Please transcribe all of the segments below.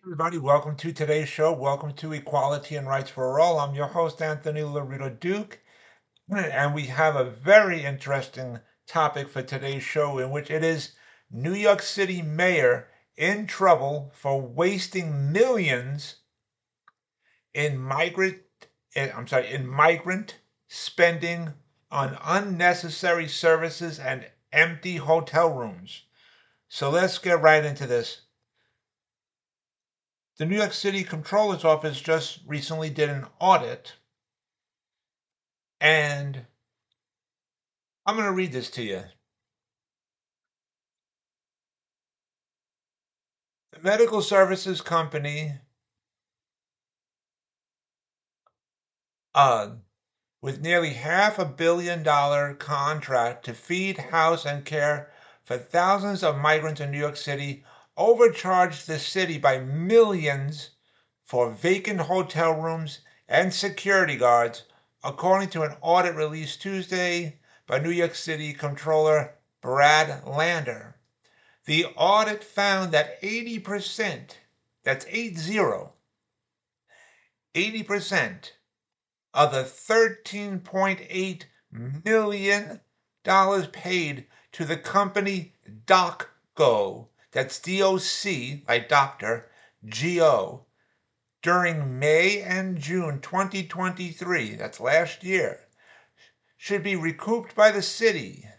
Everybody, welcome to today's show. Welcome to Equality and Rights for All. I'm your host, Anthony Lorito-Duke, and we have a very interesting topic for today's show, in which it is New York City mayor in trouble for wasting millions in migrant spending on unnecessary services and empty hotel rooms. So let's get right into this. The New York City Comptroller's Office just recently did an audit, and I'm going to read this to you. The medical services company, uh, with nearly $500 million contract to feed, house, and care for thousands of migrants in New York City, overcharged the city by millions for vacant hotel rooms and security guards, according to an audit released Tuesday by New York City Comptroller Brad Lander. The audit found that 80%, that's 80% of the $13.8 million paid to the company DocGo, that's DOC, like doctor, GO, during May and June 2023, that's last year, should be recouped by the city.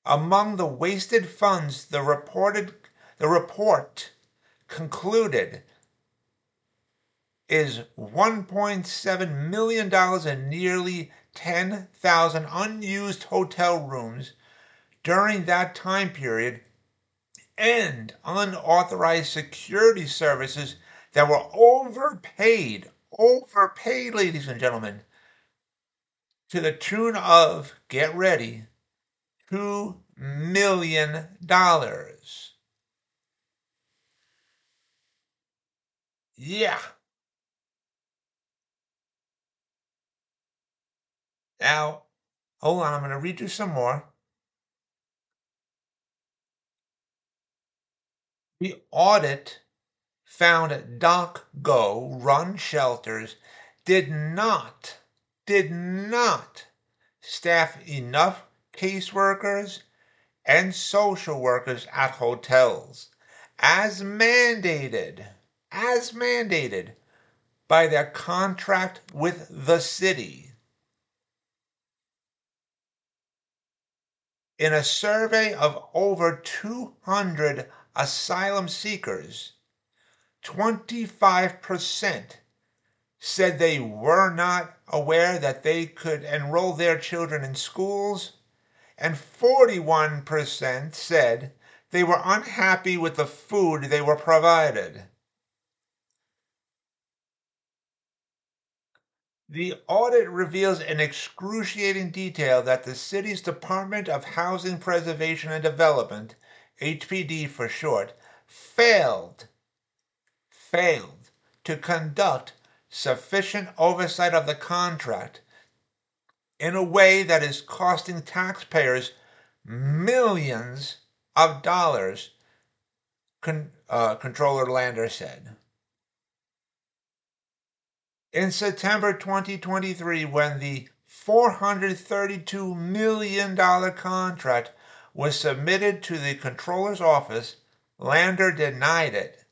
Among the wasted funds, the report concluded is $1.7 million in nearly 10,000 unused hotel rooms during that time period, and unauthorized security services that were overpaid, ladies and gentlemen, to the tune of, get ready, $2 million. Yeah. Now, hold on, I'm going to read you some more. The audit found DocGo run shelters did not staff enough caseworkers and social workers at hotels, as mandated by their contract with the city. In a survey of over 200 asylum seekers, 25% said they were not aware that they could enroll their children in schools, and 41% said they were unhappy with the food they were provided. The audit reveals in excruciating detail that the city's Department of Housing Preservation and Development, HPD for short, failed to conduct sufficient oversight of the contract in a way that is costing taxpayers millions of dollars, Controller Lander said. In September 2023, when the $432 million contract was submitted to the Controller's office, Lander denied it,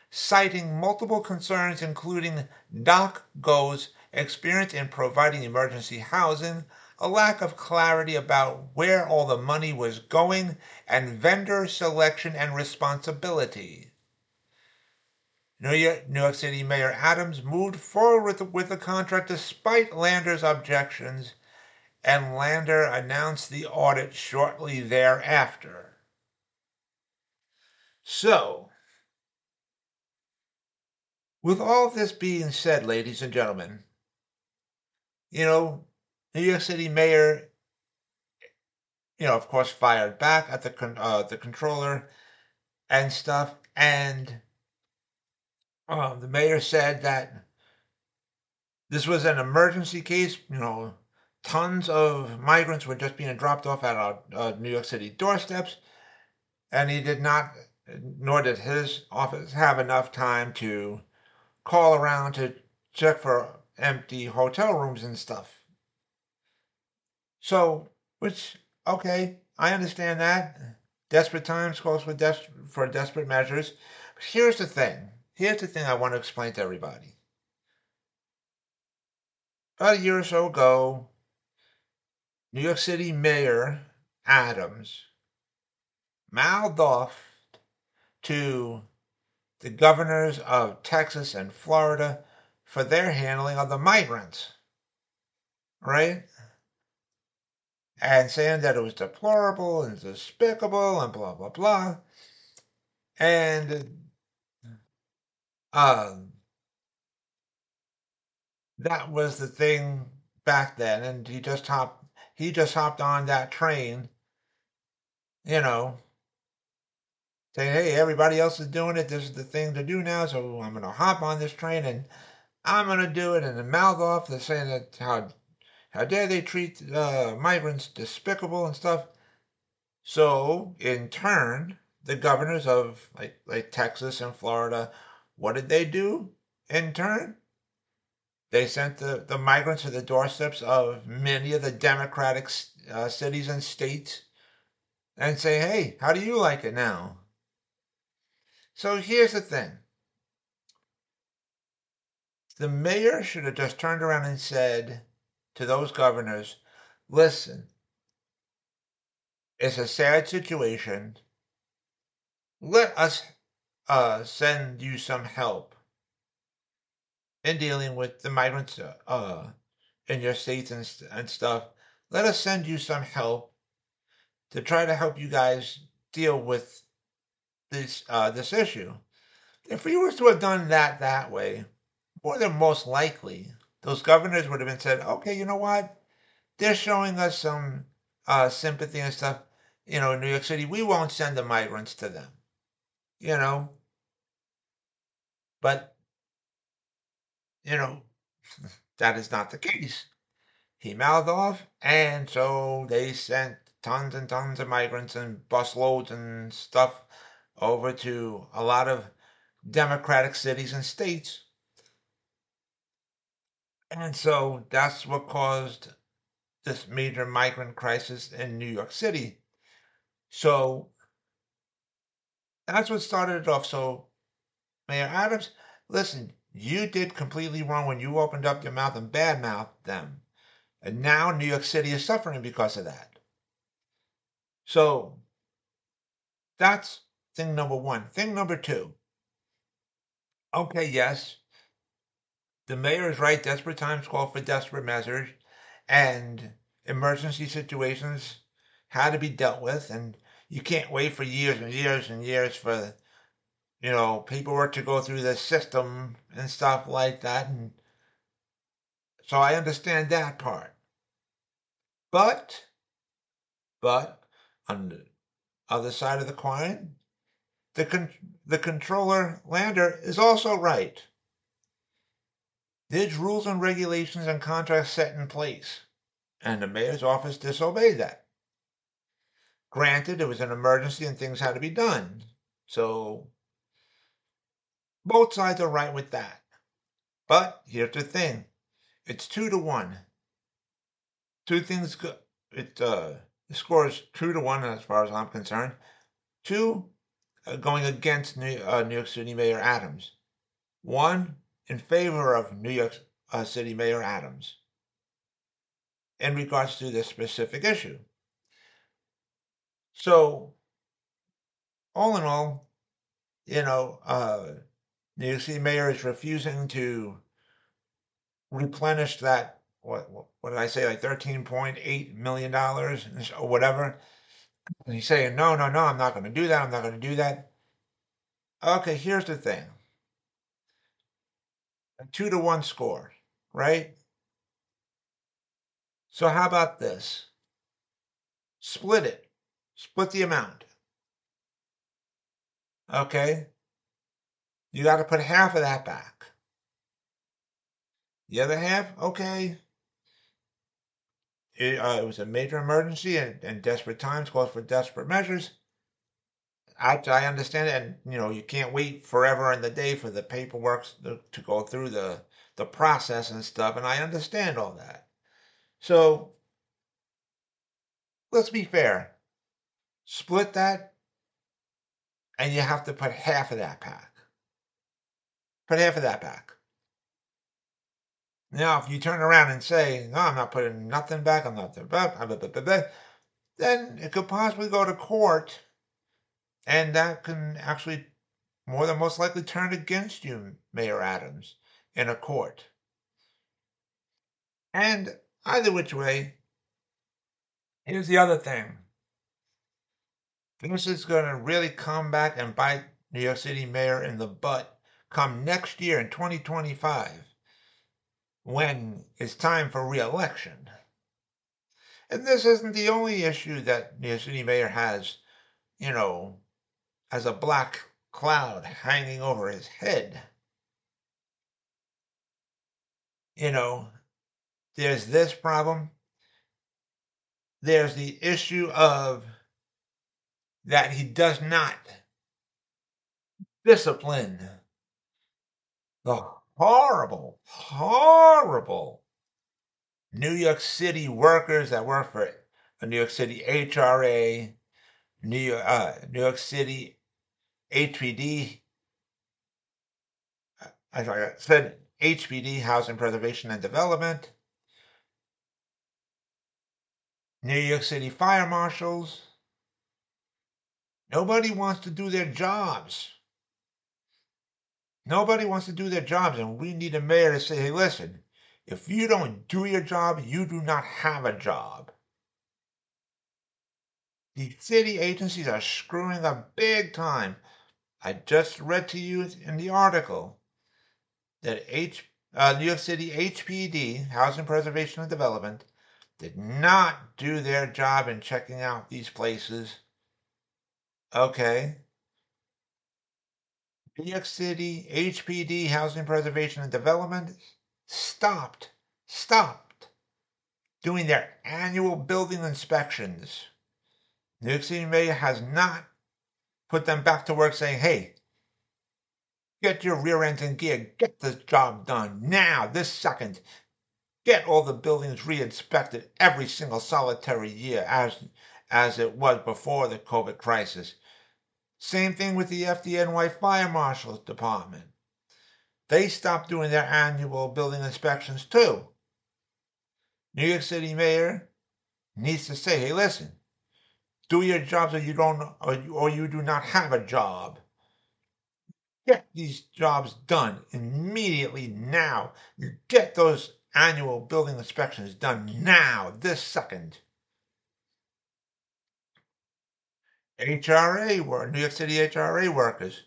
citing multiple concerns, including DocGo's experience in providing emergency housing, a lack of clarity about where all the money was going, and vendor selection and responsibility. New York City Mayor Adams moved forward with the contract despite Lander's objections, and Lander announced the audit shortly thereafter. So, with all this being said, ladies and gentlemen, New York City Mayor, of course, fired back at the controller and stuff, and the mayor said that this was an emergency case. Tons of migrants were just being dropped off at our New York City doorsteps, and he did not nor did his office have enough time to call around to check for empty hotel rooms and stuff. So, which, okay, I understand that. Desperate times calls for desperate measures. But here's the thing. Here's the thing I want to explain to everybody. About a year or so ago, New York City Mayor Adams mouthed off to the governors of Texas and Florida for their handling of the migrants, right? And saying that it was deplorable and despicable and blah, blah, blah. And um, that was the thing back then. And he just hopped on that train, you know, saying, hey, everybody else is doing it. This is the thing to do now. So I'm going to hop on this train and I'm going to do it. And the mouth off, they're saying that how dare they treat migrants despicable and stuff. So in turn, the governors of like Texas and Florida, what did they do in turn? They sent the migrants to the doorsteps of many of the Democratic cities and states and say, hey, how do you like it now? So here's the thing. The mayor should have just turned around and said to those governors, listen, it's a sad situation. Let us send you some help in dealing with the migrants in your states and stuff. Let us send you some help to try to help you guys deal with this issue. If we were to have done that way, more than most likely, those governors would have been said, okay, you know what? They're showing us some sympathy and stuff. In New York City, we won't send the migrants to them. You know, but you know that is not the case. He mouthed off, and so they sent tons and tons of migrants and busloads and stuff over to a lot of Democratic cities and states. And so that's what caused this major migrant crisis in New York City. So that's what started it off. So, Mayor Adams, listen, you did completely wrong when you opened up your mouth and badmouthed them. And now New York City is suffering because of that. So that's thing number one. Thing number two. Okay, yes, the mayor is right. Desperate times call for desperate measures, and emergency situations had to be dealt with. And you can't wait for years and years and years for paperwork to go through the system and stuff like that. And so I understand that part. But on the other side of the coin, the controller Lander is also right. There's rules and regulations and contracts set in place, and the mayor's office disobeyed that. Granted, it was an emergency and things had to be done. So both sides are right with that. But here's the thing. It's 2-1. Two things go the score is 2-1 as far as I'm concerned. Two going against New York City Mayor Adams. One in favor of New York City Mayor Adams in regards to this specific issue. So all in all, New York City Mayor is refusing to replenish that. What did I say? Like $13.8 million or whatever. And he's saying, no, no, no, I'm not going to do that. I'm not going to do that. Okay, here's the thing. A 2-1 score, right? So how about this? Split it. Split the amount. Okay? You got to put half of that back. The other half, okay. It was a major emergency and desperate times calls for desperate measures. I understand it, and you can't wait forever in the day for the paperwork to go through the process and stuff, and I understand all that. So let's be fair. Split that, and you have to put half of that back. Put half of that back. Now, if you turn around and say, "No, I'm not putting nothing back. I'm not," then it could possibly go to court, and that can actually more than most likely turn against you, Mayor Adams, in a court. And either which way, here's the other thing. This is going to really come back and bite New York City Mayor in the butt come next year in 2025 when it's time for re-election. And this isn't the only issue that New York City Mayor has, as a black cloud hanging over his head. There's this problem. There's the issue of that he does not discipline the horrible, horrible New York City workers that work for the New York City HRA, New York City HPD. I said HPD, Housing Preservation and Development. New York City fire marshals. Nobody wants to do their jobs. Nobody wants to do their jobs, and we need a mayor to say, "Hey, listen, if you don't do your job, you do not have a job." The city agencies are screwing up big time. I just read to you in the article that New York City HPD, Housing Preservation and Development, did not do their job in checking out these places. Okay. New York City HPD, Housing Preservation and Development, stopped doing their annual building inspections. New York City Mayor has not put them back to work saying, "Hey, get your rear ends in gear, get this job done now, this second. Get all the buildings re-inspected every single solitary year as it was before the COVID crisis." Same thing with the FDNY Fire Marshal's Department. They stopped doing their annual building inspections too. New York City Mayor needs to say, "Hey, listen, do your jobs, or you do not have a job. Get these jobs done immediately now. Get those annual building inspections done now, this second." HRA New York City HRA workers,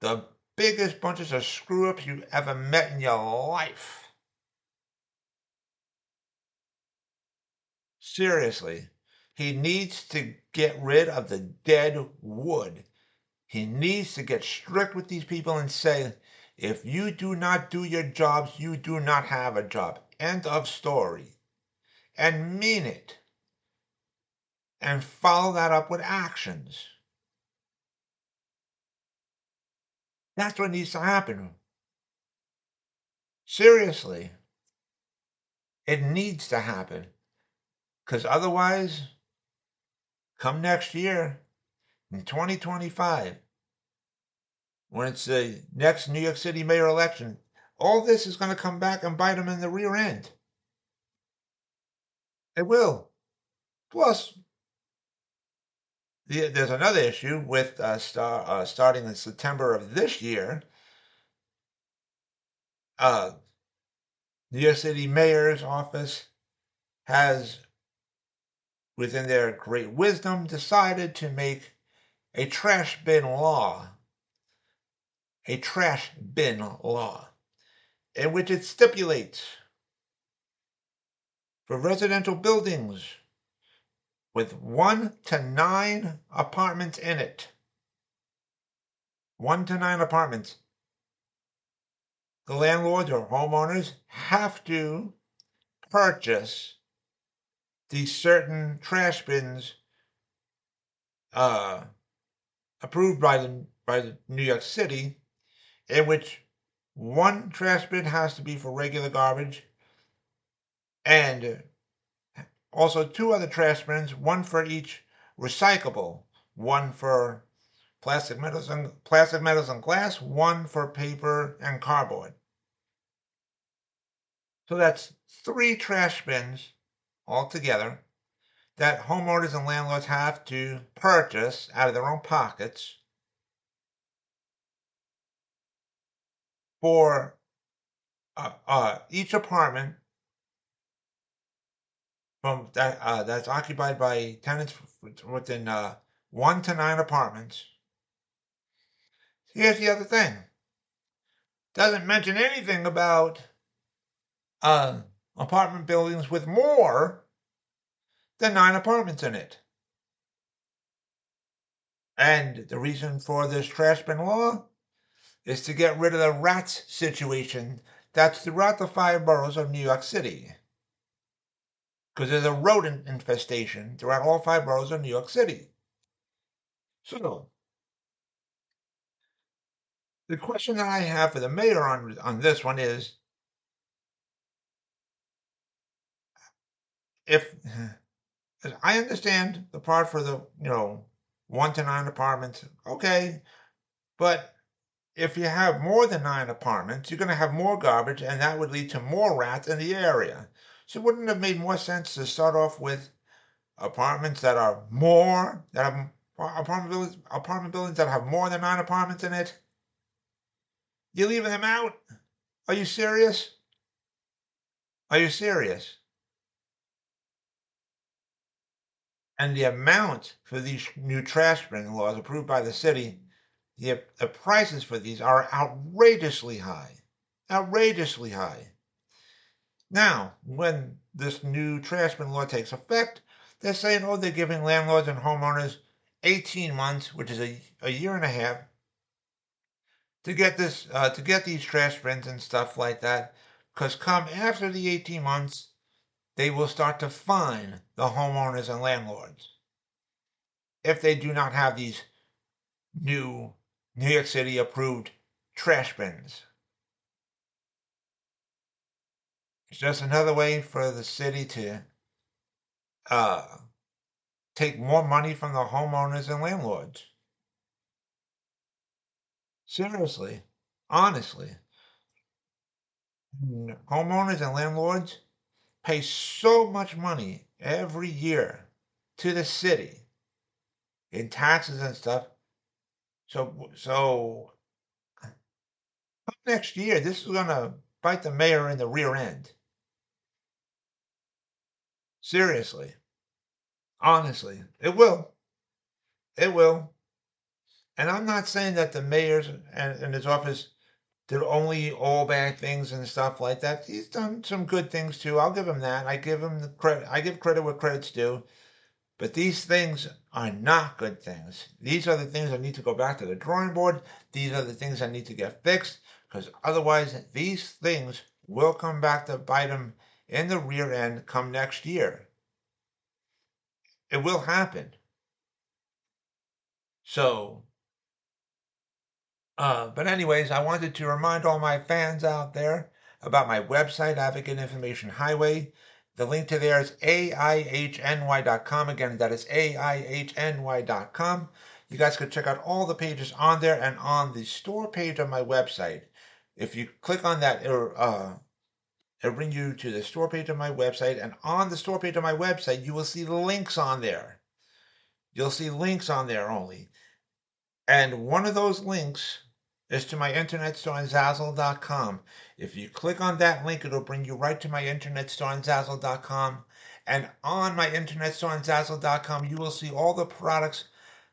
the biggest bunches of screw-ups you've ever met in your life. Seriously, he needs to get rid of the dead wood. He needs to get strict with these people and say, "If you do not do your jobs, you do not have a job." End of story. And mean it. And follow that up with actions. That's what needs to happen. Seriously. It needs to happen. Because otherwise, come next year, in 2025, when it's the next New York City mayor election, all this is going to come back and bite him in the rear end. It will. Plus, there's another issue with starting in September of this year. New York City mayor's office has, within their great wisdom, decided to make a trash bin law. A trash bin law, in which it stipulates for residential buildings with 1 to 9 apartments in it. 1 to 9 apartments. The landlords or homeowners have to purchase these certain trash bins approved by the New York City, in which one trash bin has to be for regular garbage, and also two other trash bins, one for each recyclable, one for plastic, metals, and glass, one for paper and cardboard. So that's three trash bins altogether that homeowners and landlords have to purchase out of their own pockets for each apartment from that's occupied by tenants within 1 to 9 apartments. Here's the other thing: doesn't mention anything about uh, apartment buildings with more than 9 apartments in it. And the reason for this trash bin law is to get rid of the rats situation that's throughout the 5 boroughs of New York City. Because there's a rodent infestation throughout all 5 boroughs of New York City. So, the question that I have for the mayor on this one is, if I understand the part for the 1 to 9 apartments, okay, but if you have more than 9 apartments, you're going to have more garbage, and that would lead to more rats in the area. So, wouldn't it have made more sense to start off with apartments that are more that have apartment buildings that have more than 9 apartments in it? You're leaving them out? Are you serious? Are you serious? And the amount for these new trash bin laws approved by the city, the prices for these are outrageously high. Outrageously high. Now, when this new trash bin law takes effect, they're saying, oh, they're giving landlords and homeowners 18 months, which is a year and a half, to get these trash bins and stuff like that. Because come after the 18 months, they will start to fine the homeowners and landlords if they do not have these new New York City approved trash bins. It's just another way for the city to uh, take more money from the homeowners and landlords. Seriously, honestly, homeowners and landlords pay so much money every year to the city in taxes and stuff. So next year, this is going to bite the mayor in the rear end. Seriously, honestly, it will. It will. And I'm not saying that the mayor's and his office did only all bad things and stuff like that. He's done some good things too. I'll give him that. I give him the credit. I give credit where credit's due. But these things are not good things. These are the things that need to go back to the drawing board. These are the things that need to get fixed, because otherwise these things will come back to bite them in the rear end come next year. It will happen. So, but anyways, I wanted to remind all my fans out there about my website, Advocate Information Highway. The link to there is aihny.com. Again, that is aihny.com. You guys can check out all the pages on there and on the store page of my website. If you click on that, it'll bring you to the store page of my website. And on the store page of my website, you will see the links on there. You'll see links on there only. And one of those links is to my internet store on Zazzle.com. If you click on that link, it'll bring you right to my internet store on Zazzle.com. And on my internet store on Zazzle.com, you will see all the products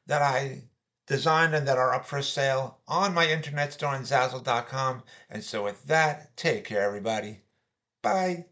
that I designed and that are up for sale on my internet store on Zazzle.com. And so with that, take care, everybody. Bye.